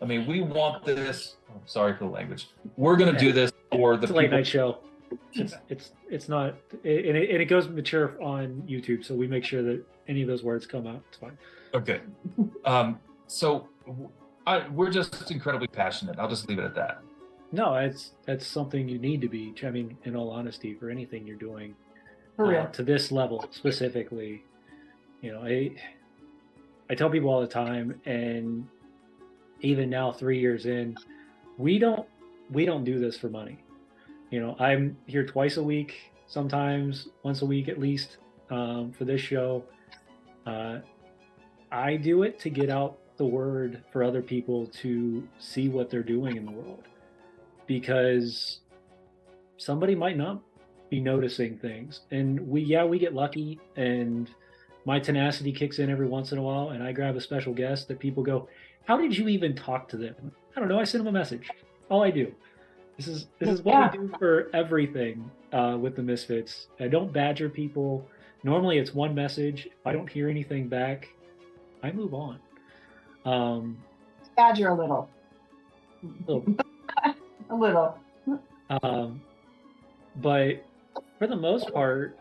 We want this. Oh, sorry for the language. We're going to do this for the it's a late night show. It's not, and it goes mature on YouTube, so we make sure that any of those words come out. It's fine. Okay. So we're just incredibly passionate. I'll just leave it at that. No, that's something you need to be. In all honesty, for anything you're doing, for real, to this level specifically, I tell people all the time, and even now, 3 years in, we don't do this for money. I'm here twice a week, sometimes once a week at least, for this show. I do it to get out the word for other people to see what they're doing in the world, because somebody might not be noticing things, and we get lucky, and my tenacity kicks in every once in a while, and I grab a special guest that people go, how did you even talk to them? I don't know, I send them a message. All I do. This is what we do for everything with the Misfits. I don't badger people. Normally it's one message. If I don't hear anything back, I move on. Badger a little. A little. But for the most part,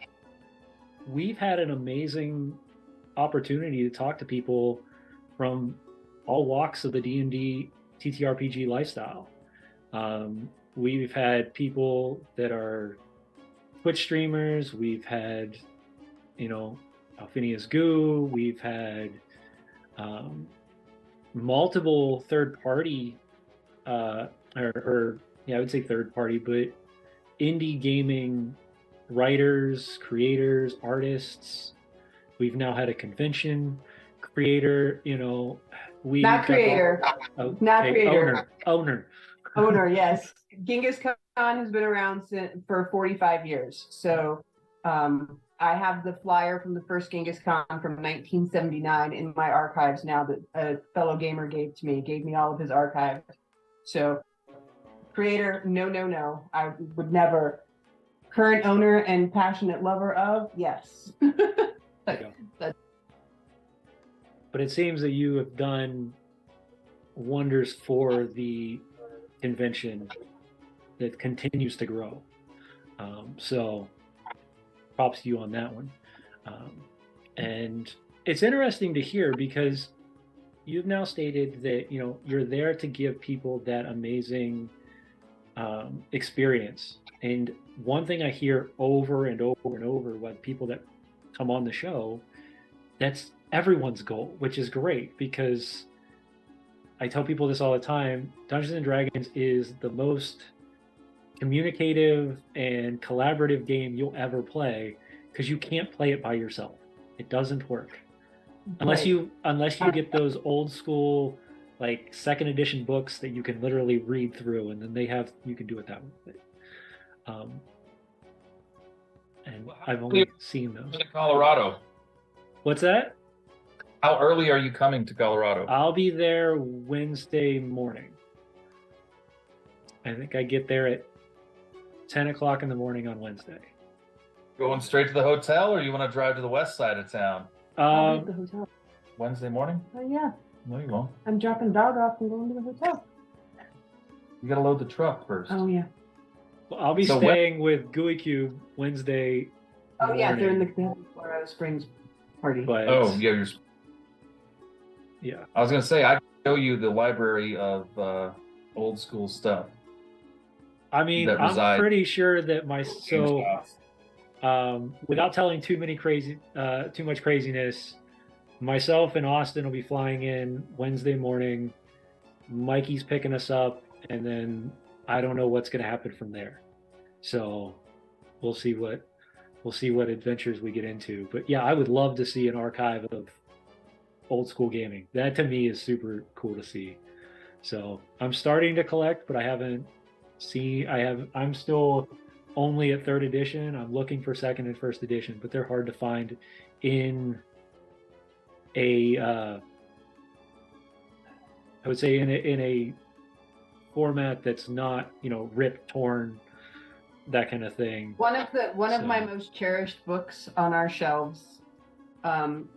we've had an amazing opportunity to talk to people from all walks of the D&D TTRPG lifestyle. We've had people that are Twitch streamers. We've had, Phineas Goo. We've had multiple third-party, I would say third-party, but indie gaming writers, creators, artists. We've now had a convention creator, not creator, not creator. Owner, yes. Genghiscon has been around for 45 years. So I have the flyer from the first Genghiscon from 1979 in my archives now that a fellow gamer gave me all of his archives. So creator, no. I would never. Current owner and passionate lover of, yes. But it seems that you have done wonders for the convention that continues to grow. So props to you on that one. And it's interesting to hear, because you've now stated that, you're there to give people that amazing experience. And one thing I hear over and over and over with people that come on the show, that's everyone's goal, which is great, because I tell people this all the time, Dungeons and Dragons is the most communicative and collaborative game you'll ever play because you can't play it by yourself. It doesn't work. Unless you get those old school like second edition books that you can literally read through, and then you can do it that way. And I've only seen those. To Colorado. What's that? How early are you coming to Colorado? I'll be there Wednesday morning. I think I get there at 10 o'clock in the morning on Wednesday. Going straight to the hotel, or you want to drive to the west side of town? I'll be at the hotel. Wednesday morning? Oh yeah. No, you won't. I'm dropping dog off and going to the hotel. You got to load the truck first. Oh yeah. Well, I'll be staying with Gooey Cube Wednesday. Oh yeah, they're in morning, the Colorado Springs party. But Oh yeah, yeah. I was gonna say I can show you the library of old school stuff. I mean, that I'm reside- pretty sure that without telling too much craziness, myself and Austin will be flying in Wednesday morning. Mikey's picking us up, and then I don't know what's going to happen from there. So we'll see what adventures we get into. But yeah, I would love to see an archive of old school gaming. That to me is super cool to see. So I'm starting to collect, but I haven't seen. I'm still only at 3rd edition. I'm looking for 2nd and 1st edition, but they're hard to find in a I would say in a format that's not, ripped, torn, that kind of thing. One of my most cherished books on our shelves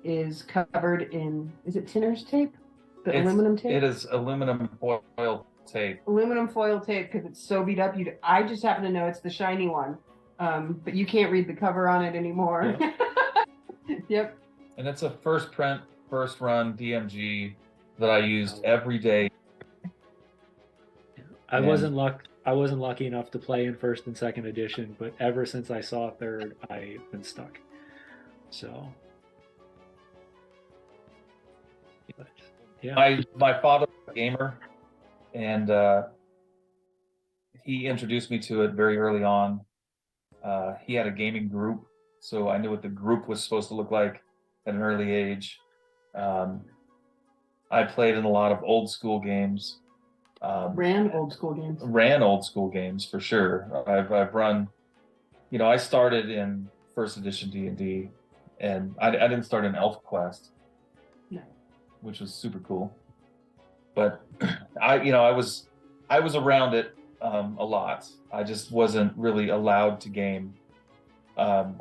is covered in, is it Tinner's tape? Aluminum tape? It is aluminum foil tape. Aluminum foil tape because it's so beat up. I just happen to know it's the shiny one, but you can't read the cover on it anymore. Yeah. Yep. And it's a first print, first run DMG that I used every day. I wasn't lucky enough to play in 1st and 2nd edition, but ever since I saw 3rd, I've been stuck. So, but, yeah. My father was a gamer, and he introduced me to it very early on. He had a gaming group, so I knew what the group was supposed to look like at an early age. I played in a lot of old school games. Ran old school games For sure. I've run, I started in 1st edition D&D, and I didn't start in ElfQuest, no, which was super cool. But I was around it a lot. I just wasn't really allowed to game. I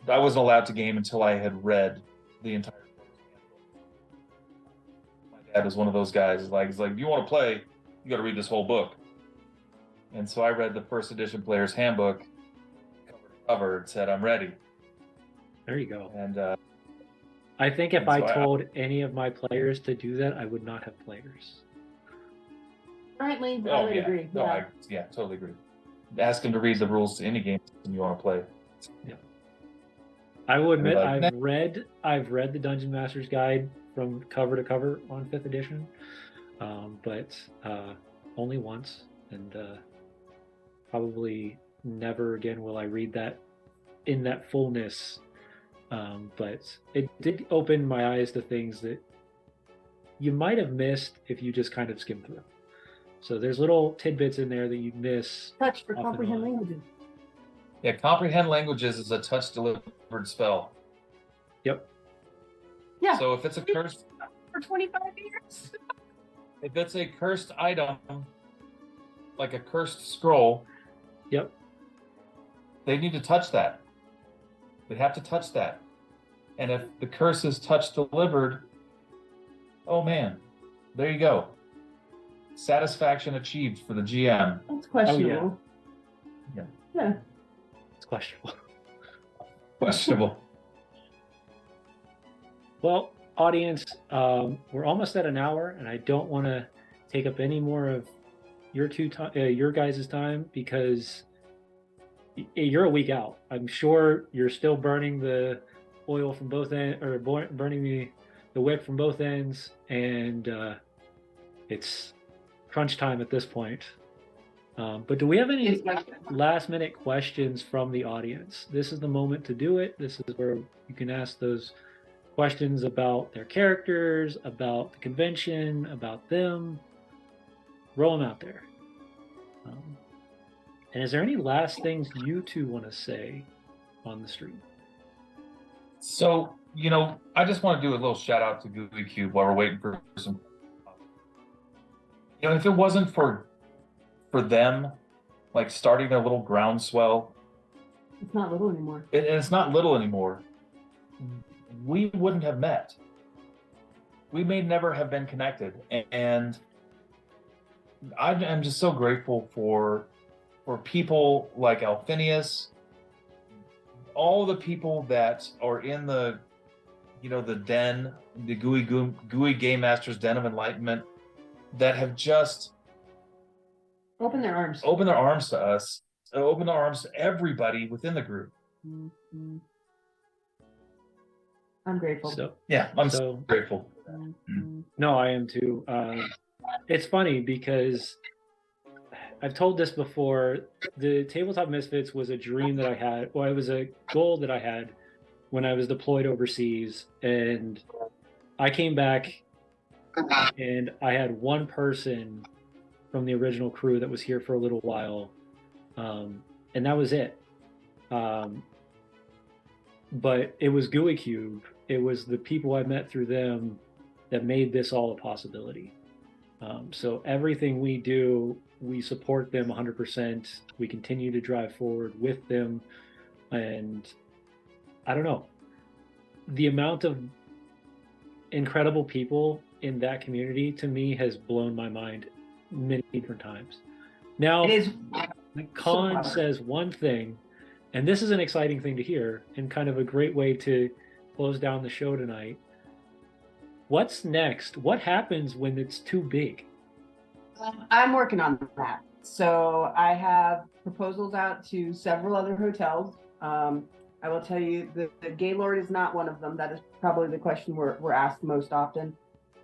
wasn't allowed to game until I had read the entire book. My dad was one of those guys. He's like, if you want to play, you got to read this whole book. And so I read the 1st edition Player's Handbook cover to cover. It said, I'm ready. There you go. And I think if I told any of my players to do that, I would not have players. Currently, I would agree. No, yeah. I totally agree. Ask them to read the rules to any game you want to play. Yeah. I will admit, Like, I've read the Dungeon Master's Guide from cover to cover on 5th edition, but only once, and probably never again will I read that in that fullness. But it did open my eyes to things that you might have missed if you just kind of skim through. So there's little tidbits in there that you miss. Touch for off and comprehend on. languages. Yeah, comprehend languages is a touch delivered spell. Yep. Yeah. So if it's a cursed, For 25 years. if it's a cursed item, like a cursed scroll, Yep. they need to touch that. They have to touch that. And if the curse is touch delivered, oh man, there you go. Satisfaction achieved for the GM. That's questionable. Yeah. Yeah. It's questionable. Questionable. Well, audience, we're almost at an hour, and I don't want to take up any more of your guys' time because you're a week out. I'm sure you're still burning the oil from both ends, or burning the wick from both ends, and it's crunch time at this point. But do we have any last minute questions from the audience? This is the moment to do it. This is where you can ask those questions about their characters, about the convention, about them. Roll them out there. And is there any last things you two want to say on the stream? So, I just want to do a little shout out to Gooey Cube while we're waiting for some. If it wasn't for them, like starting a little groundswell. It's not little anymore. It's not little anymore. We wouldn't have met. We may never have been connected. And I'm just so grateful for people like Alphinius, all the people that are in the den, the Gooey Game Master's Den of Enlightenment, that have just open their arms to us, open their arms to everybody within the group. Mm-hmm. I'm grateful. I'm so grateful. Mm-hmm. No, I am too. It's funny because I've told this before. The Tabletop Misfits was a dream that I had, or it was a goal that I had when I was deployed overseas, and I came back and I had one person from the original crew that was here for a little while, and that was it. But it was Gooey Cube. It was the people I met through them that made this all a possibility. So everything we do, we support them 100%. We continue to drive forward with them. And I don't know, the amount of incredible people in that community to me has blown my mind many different times. Now, it is Khan says one thing, and this is an exciting thing to hear and kind of a great way to close down the show tonight. What's next? What happens when it's too big? I'm working on that. So I have proposals out to several other hotels. I will tell you the Gaylord is not one of them. That is probably the question we're asked most often.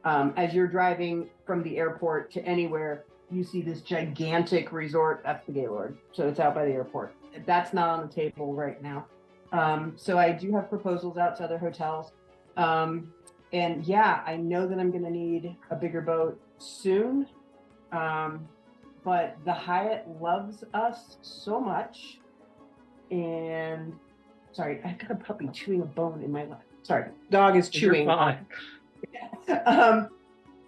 As you're driving from the airport to anywhere, you see this gigantic resort. That's the Gaylord. So it's out by the airport. That's not on the table right now. So I do have proposals out to other hotels. And yeah, I know that I'm going to need a bigger boat soon. But the Hyatt loves us so much. And sorry, I got a puppy chewing a bone in my lap. Sorry, dog is chewing. You're fine.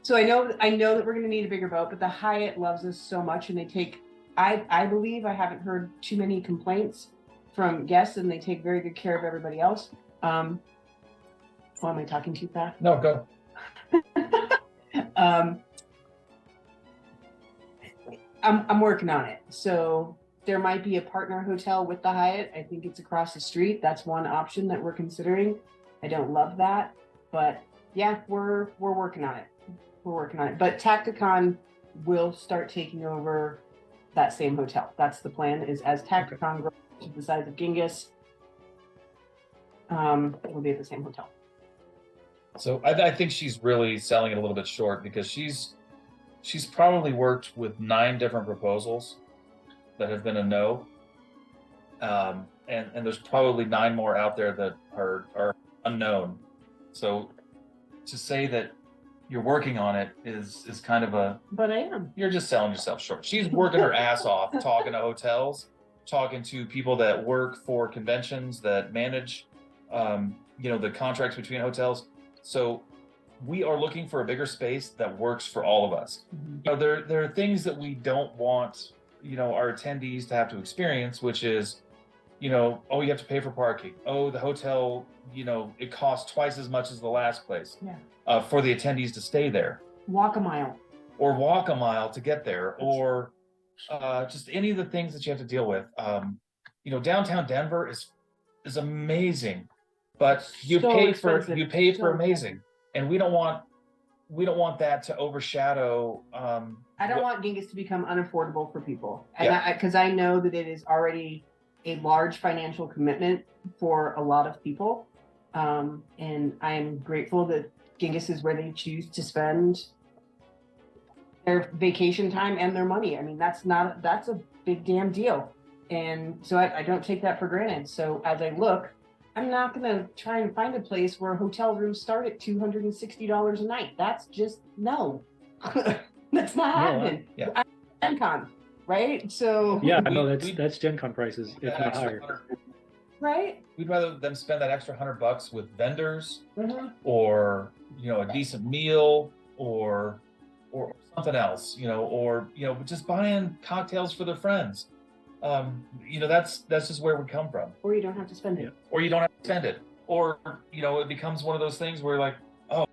So I know that we're going to need a bigger boat, but the Hyatt loves us so much, and they take. I believe I haven't heard too many complaints from guests, and they take very good care of everybody else. Am I talking too fast? No, go. I'm working on it. So there might be a partner hotel with the Hyatt. I think it's across the street. That's one option that we're considering. I don't love that, but yeah, we're working on it. We're working on it. But Tacticon will start taking over that same hotel. That's the plan. Is as Tacticon grows to the size of Genghis, it will be at the same hotel. So I think she's really selling it a little bit short, because she's probably worked with 9 different proposals that have been a no. And there's probably 9 more out there that are unknown. So to say that you're working on it is kind of a... But I am. You're just selling yourself short. She's working her ass off, talking to hotels, talking to people that work for conventions, that manage, the contracts between hotels. So we are looking for a bigger space that works for all of us. Mm-hmm. There are things that we don't want, our attendees to have to experience, which is, you have to pay for parking. Oh, the hotel, it costs twice as much as the last place. Yeah. For the attendees to stay there. Walk a mile. Or walk a mile to get there, or just any of the things that you have to deal with. Downtown Denver is amazing, but you pay for amazing, and we don't want that to overshadow. I don't want Genghis to become unaffordable for people, and because I know that it is already a large financial commitment for a lot of people, and I'm grateful that Genghis is where they choose to spend their vacation time and their money. I mean, that's a big damn deal. And so I don't take that for granted. So as I look, I'm not going to try and find a place where hotel rooms start at $260 a night. That's just no. That's not happening. Yeah. Genghiscon, right? So Yeah, I know that's Gen Con prices, if not higher. right? We'd rather them spend that extra $100 with vendors, Mm-hmm. or a decent meal, or something else, or just buying cocktails for their friends. That's just where we come from. Or you don't have to spend it. Or you don't have to spend it. Or it becomes one of those things where like, oh.